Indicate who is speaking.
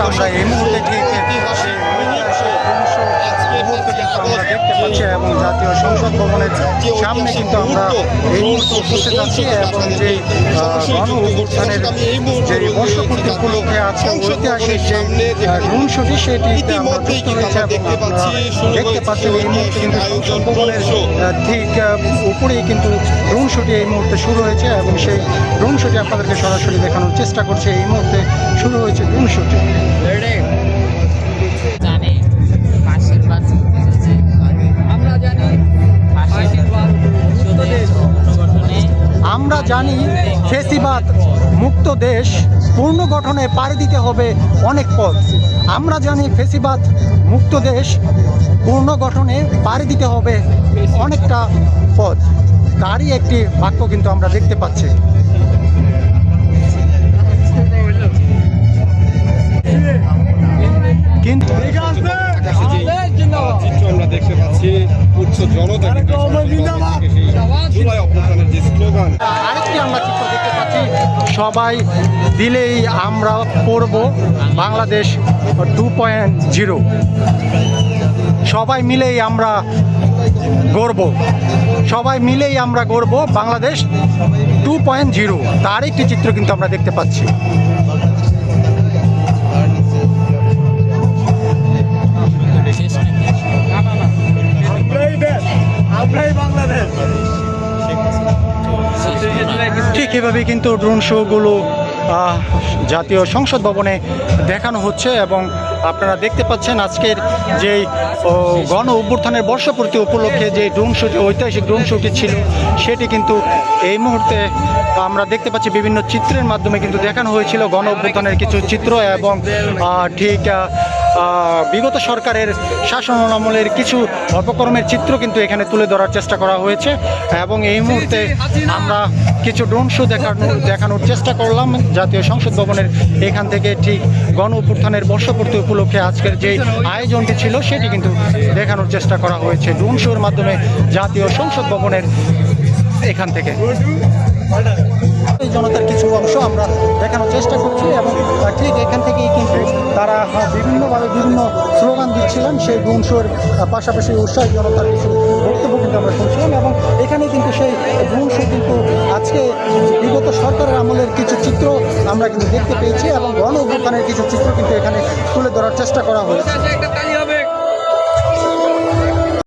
Speaker 1: আমরা এই মুহূর্তে ঠিক আমরা দেখতে পাচ্ছি এবং জাতীয় সংসদ ভবনের সামনে কিন্তু আমরা এই মুহূর্তে উপস্থিত আছি এবং যে গণ অভ্যুত্থানের যে বর্ষপূর্তি উপলক্ষে আছে ঐতিহাসিক যে ড্রোন শোটি সেটিতে আমরা যুক্ত হয়েছে এবং দেখতে পাচ্ছি এই মুহূর্তে কিন্তু সংসদ ভবনের ঠিক উপরেই কিন্তু ড্রোন শোটি এই মুহূর্তে শুরু হয়েছে এবং সেই ড্রোন শোটি আপনাদেরকে সরাসরি দেখানোর চেষ্টা করছে। এই মুহূর্তে শুরু হয়েছে ড্রোন শোটি। আমরা জানি ফ্যাসিবাদ মুক্ত দেশ পুনর্গঠনে পাড়ি দিতে হবে অনেক পথ। আমরা জানি ফ্যাসিবাদ মুক্ত দেশ পুনর্গঠনে পাড়ি দিতে হবে অনেকটা পথ। তারই একটি বাক্য কিন্তু আমরা দেখতে পাচ্ছি। কিন্তু
Speaker 2: চিত্র আমরা দেখতে পাচ্ছি উচ্চ জনতা জুলাই অভ্যুত্থানের যে স্লোগান,
Speaker 1: আরেকটি আমরা চিত্র দেখতে পাচ্ছি, সবাই দিলেই আমরা করব বাংলাদেশ 2.0, সবাই মিলেই আমরা গড়ব, সবাই মিলেই আমরা গড়ব বাংলাদেশ 2.0। তার একটি চিত্র কিন্তু আমরা দেখতে পাচ্ছি। ঠিক এভাবেই কিন্তু ড্রোন শোগুলো জাতীয় সংসদ ভবনে দেখানো হচ্ছে এবং আপনারা দেখতে পাচ্ছেন আজকের যেই গণ অভ্যুত্থানের বর্ষপূর্তি উপলক্ষে যে ড্রোন শোটি, ঐতিহাসিক ড্রোন শোটি ছিল সেটি কিন্তু এই মুহূর্তে আমরা দেখতে পাচ্ছি বিভিন্ন চিত্রের মাধ্যমে কিন্তু দেখানো হয়েছিল গণ অভ্যুত্থানের কিছু চিত্র এবং ঠিক বিগত সরকারের শাসন আমলের কিছু অপকর্মের চিত্র কিন্তু এখানে তুলে ধরার চেষ্টা করা হয়েছে এবং এই মুহূর্তে আমরা কিছু ড্রোন শো দেখানোর চেষ্টা করলাম জাতীয় সংসদ ভবনের এখান থেকে। ঠিক গণ অভ্যুত্থানের বর্ষপূর্তি উপলক্ষে আজকের যে আয়োজনটি ছিল সেটি কিন্তু দেখানোর চেষ্টা করা হয়েছে ড্রোন শোর মাধ্যমে জাতীয় সংসদ ভবনের এখান থেকে। জনতার কিছু অংশ আমরা দেখানোর চেষ্টা করছি এবং ঠিক এখান থেকেই কিন্তু তারা বিভিন্নভাবে বিভিন্ন স্লোগান দিচ্ছিলেন। সেই ড্রোন শোর পাশাপাশি উৎসাহী জনতার কিছু বক্তব্য কিন্তু আমরা শুনছিলাম এবং এখানে কিন্তু সেই ড্রোন শো কিন্তু আজকে বিগত সরকারের আমলের কিছু চিত্র আমরা কিন্তু দেখতে পেয়েছি এবং গণ অভ্যুত্থানের কিছু চিত্র কিন্তু এখানে তুলে ধরার চেষ্টা করা হয়েছে।